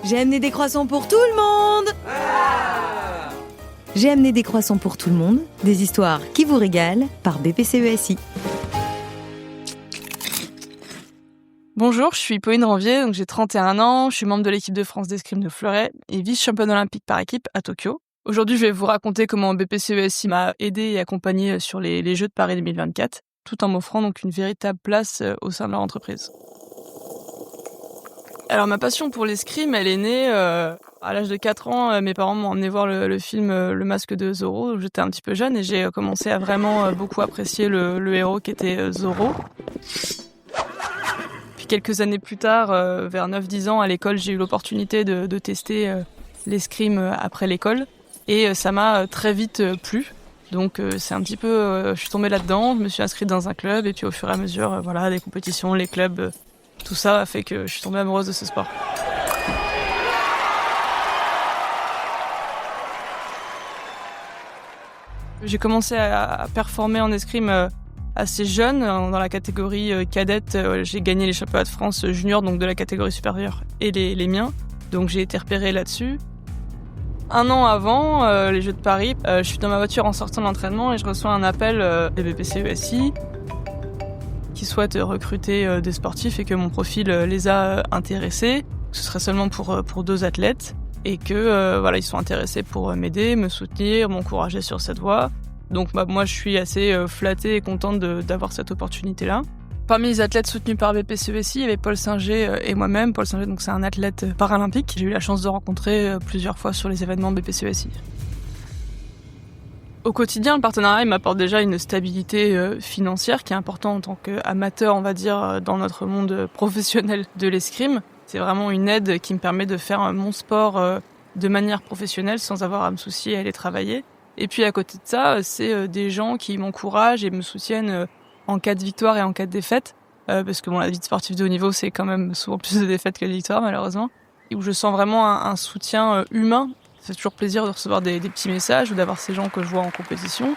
J'ai amené des croissants pour tout le monde. J'ai amené des croissants pour tout le monde, des histoires qui vous régalent par BPCESI. Bonjour, je suis Pauline Ranvier, donc j'ai 31 ans, je suis membre de l'équipe de France d'escrime de fleuret et vice-championne olympique par équipe à Tokyo. Aujourd'hui, je vais vous raconter comment BPCESI m'a aidé et accompagné sur les Jeux de Paris 2024, tout en m'offrant donc une véritable place au sein de leur entreprise. Alors ma passion pour l'escrime, elle est née à l'âge de 4 ans. Mes parents m'ont emmené voir le film Le Masque de Zorro. J'étais un petit peu jeune et j'ai commencé à vraiment beaucoup apprécier le héros qui était Zorro. Puis quelques années plus tard, vers 9-10 ans, à l'école, j'ai eu l'opportunité de tester l'escrime après l'école. Et ça m'a très vite plu. Donc c'est un petit peu... je suis tombée là-dedans, je me suis inscrite dans un club et puis au fur et à mesure, les compétitions, les clubs... tout ça a fait que je suis tombée amoureuse de ce sport. J'ai commencé à performer en escrime assez jeune. Dans la catégorie cadette, j'ai gagné les championnats de France junior, donc de la catégorie supérieure, et les miens. Donc j'ai été repérée là-dessus. 1 an avant les Jeux de Paris, je suis dans ma voiture en sortant de l'entraînement et je reçois un appel des BPCESI qui souhaitent recruter des sportifs et que mon profil les a intéressés. Ce serait seulement pour 2 athlètes et que ils sont intéressés pour m'aider, me soutenir, m'encourager sur cette voie. Donc moi je suis assez flattée et contente d'avoir cette opportunité-là. Parmi les athlètes soutenus par BPCESI, il y avait Paul Singer et moi-même. Paul Singer, donc c'est un athlète paralympique. J'ai eu la chance de rencontrer plusieurs fois sur les événements BPCESI. Au quotidien, le partenariat m'apporte déjà une stabilité financière qui est importante en tant qu'amateur, on va dire, dans notre monde professionnel de l'escrime. C'est vraiment une aide qui me permet de faire mon sport de manière professionnelle sans avoir à me soucier à aller travailler. Et puis à côté de ça, c'est des gens qui m'encouragent et me soutiennent en cas de victoire et en cas de défaite. Parce que la vie de sportif de haut niveau, c'est quand même souvent plus de défaites que de victoires, malheureusement. Et où je sens vraiment un soutien humain. C'est toujours plaisir de recevoir des petits messages ou d'avoir ces gens que je vois en compétition.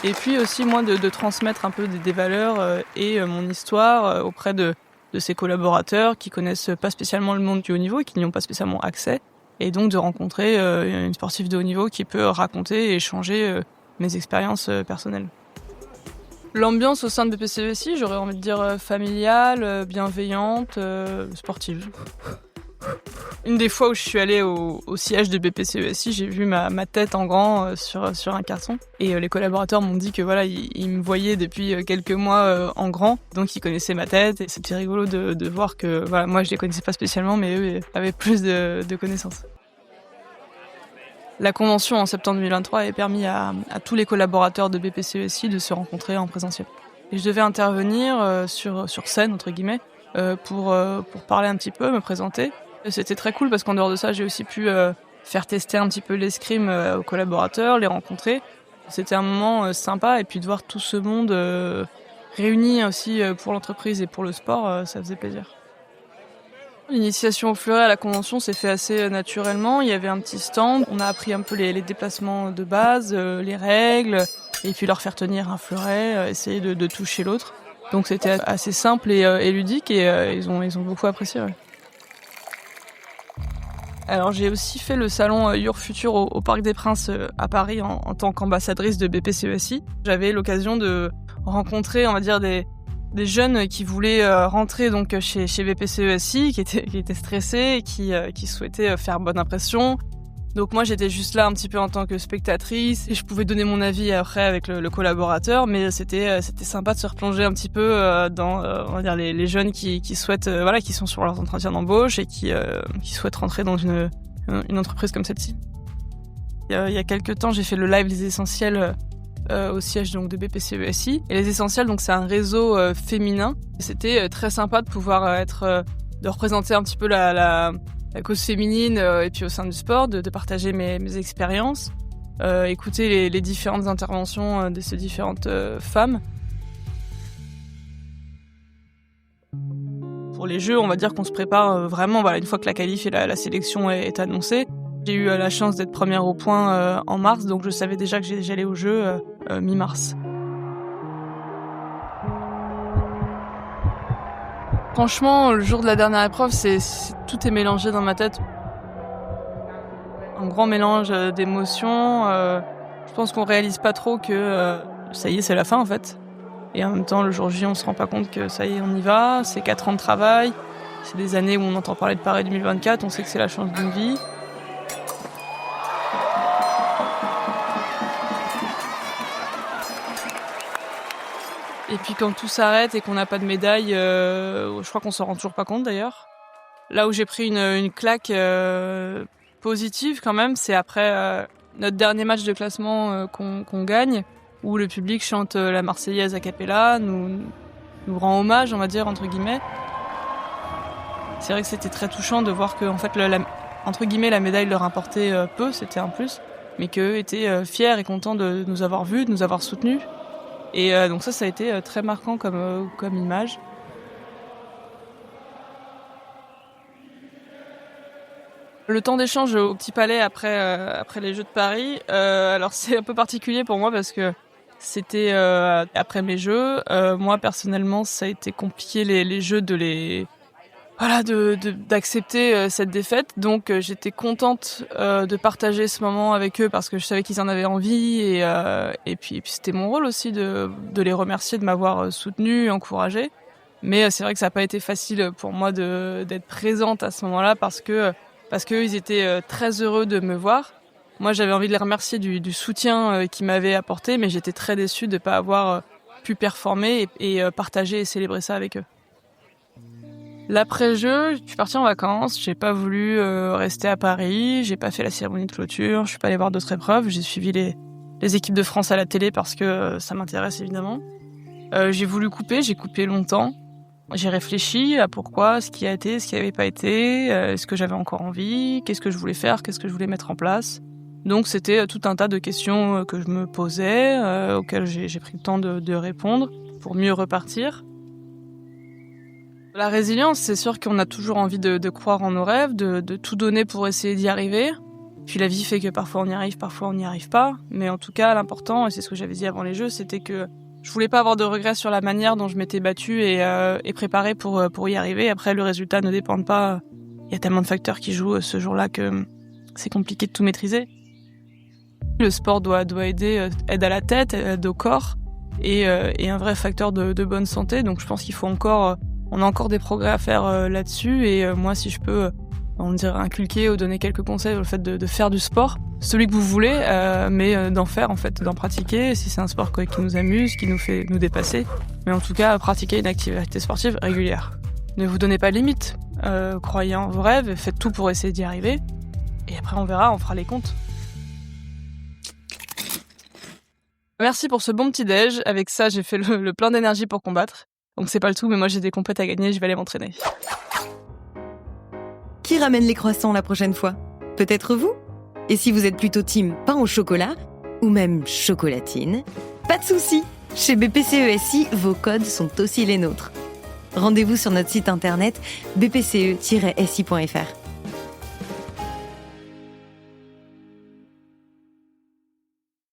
Et puis aussi, moi, de transmettre un peu des valeurs et mon histoire auprès de ces collaborateurs qui connaissent pas spécialement le monde du haut niveau et qui n'y ont pas spécialement accès. Et donc de rencontrer une sportive de haut niveau qui peut raconter et échanger mes expériences personnelles. L'ambiance au sein de BPCESI, j'aurais envie de dire familiale, bienveillante, sportive. Une des fois où je suis allée au siège de BPCESI, j'ai vu ma tête en grand sur un carton. Et les collaborateurs m'ont dit que ils me voyaient depuis quelques mois en grand, donc ils connaissaient ma tête. Et c'était rigolo de voir que moi je les connaissais pas spécialement, mais eux avaient plus de connaissances. La convention en septembre 2023 a permis à tous les collaborateurs de BPCESI de se rencontrer en présentiel. Et je devais intervenir sur scène, entre guillemets, pour parler un petit peu, me présenter. Et c'était très cool parce qu'en dehors de ça, j'ai aussi pu faire tester un petit peu l'escrime aux collaborateurs, les rencontrer. C'était un moment sympa et puis de voir tout ce monde réuni aussi pour l'entreprise et pour le sport, ça faisait plaisir. L'initiation au fleuret à la convention s'est fait assez naturellement. Il y avait un petit stand. On a appris un peu les déplacements de base, les règles, et puis leur faire tenir un fleuret, essayer de toucher l'autre. Donc c'était assez simple et ludique et ils ont beaucoup apprécié. Ouais. Alors j'ai aussi fait le salon Your Future au Parc des Princes à Paris en tant qu'ambassadrice de BPCESI. J'avais l'occasion de rencontrer, on va dire, des jeunes qui voulaient rentrer donc chez BPCESI, qui étaient stressés et qui souhaitaient faire bonne impression. Donc moi j'étais juste là un petit peu en tant que spectatrice et je pouvais donner mon avis après avec le collaborateur, mais c'était sympa de se replonger un petit peu dans on va dire les jeunes qui souhaitent qui sont sur leurs entretiens d'embauche et qui souhaitent rentrer dans une entreprise comme celle-ci. Il y a quelques temps, j'ai fait le live Les Essentiels au siège donc de BPCESI. Et Les Essentiels, donc c'est un réseau féminin. Et c'était très sympa de pouvoir de représenter un petit peu la cause féminine et puis au sein du sport, de partager mes expériences, écouter les différentes interventions de ces différentes femmes. Pour les Jeux, on va dire qu'on se prépare vraiment une fois que la qualif et la sélection est annoncée. J'ai eu la chance d'être première au point en mars, donc je savais déjà que j'allais aux Jeux mi-mars. Franchement, le jour de la dernière épreuve, tout est mélangé dans ma tête. Un grand mélange d'émotions. Je pense qu'on réalise pas trop que ça y est, c'est la fin en fait. Et en même temps, le jour J, on se rend pas compte que ça y est, on y va. C'est 4 ans de travail. C'est des années où on entend parler de Paris 2024. On sait que c'est la chance d'une vie. Et puis quand tout s'arrête et qu'on n'a pas de médaille, je crois qu'on s'en rend toujours pas compte d'ailleurs. Là où j'ai pris une claque positive quand même, c'est après notre dernier match de classement qu'on gagne, où le public chante la Marseillaise a cappella, nous rend hommage, on va dire, entre guillemets. C'est vrai que c'était très touchant de voir que, en fait, entre guillemets, la médaille leur importait peu, c'était un plus, mais qu'eux étaient fiers et contents de nous avoir vus, de nous avoir soutenus. Et donc ça a été très marquant comme image. Le temps d'échange au Petit Palais après les Jeux de Paris, alors c'est un peu particulier pour moi parce que c'était après mes Jeux. Moi personnellement, ça a été compliqué les Jeux d'accepter cette défaite. Donc j'étais contente de partager ce moment avec eux parce que je savais qu'ils en avaient envie et puis c'était mon rôle aussi de les remercier de m'avoir soutenue, encouragée. Mais c'est vrai que ça n'a pas été facile pour moi d'être présente à ce moment-là parce que ils étaient très heureux de me voir. Moi j'avais envie de les remercier du soutien qu'ils m'avaient apporté, mais j'étais très déçue de ne pas avoir pu performer et partager et célébrer ça avec eux. L'après-jeu, je suis partie en vacances, j'ai pas voulu rester à Paris, j'ai pas fait la cérémonie de clôture, je suis pas allée voir d'autres épreuves, j'ai suivi les équipes de France à la télé parce que ça m'intéresse évidemment. J'ai voulu couper, j'ai coupé longtemps, j'ai réfléchi à pourquoi, ce qui a été, ce qui avait pas été, est-ce que j'avais encore envie, qu'est-ce que je voulais faire, qu'est-ce que je voulais mettre en place. Donc c'était tout un tas de questions que je me posais, auxquelles j'ai pris le temps de répondre pour mieux repartir. La résilience, c'est sûr qu'on a toujours envie de croire en nos rêves, de tout donner pour essayer d'y arriver. Puis la vie fait que parfois on y arrive, parfois on n'y arrive pas. Mais en tout cas, l'important, et c'est ce que j'avais dit avant les Jeux, c'était que je voulais pas avoir de regrets sur la manière dont je m'étais battue et préparée pour y arriver. Après, le résultat ne dépend pas. Il y a tellement de facteurs qui jouent ce jour-là que c'est compliqué de tout maîtriser. Le sport doit aider, aide à la tête, aide au corps et un vrai facteur de bonne santé. Donc je pense qu'il faut on a encore des progrès à faire là-dessus et moi si je peux on dirait inculquer ou donner quelques conseils au fait de faire du sport, celui que vous voulez, mais d'en faire en fait, d'en pratiquer si c'est un sport qui nous amuse, qui nous fait nous dépasser, mais en tout cas pratiquer une activité sportive régulière. Ne vous donnez pas de limite, croyez en vos rêves, faites tout pour essayer d'y arriver et après on verra, on fera les comptes. Merci pour ce bon petit déj, avec ça j'ai fait le plein d'énergie pour combattre. Donc c'est pas le tout, mais moi j'ai des compètes à gagner, je vais aller m'entraîner. Qui ramène les croissants la prochaine fois ? Peut-être vous ? Et si vous êtes plutôt team pain au chocolat, ou même chocolatine, pas de souci. Chez BPCE-SI, vos codes sont aussi les nôtres. Rendez-vous sur notre site internet bpce-si.fr.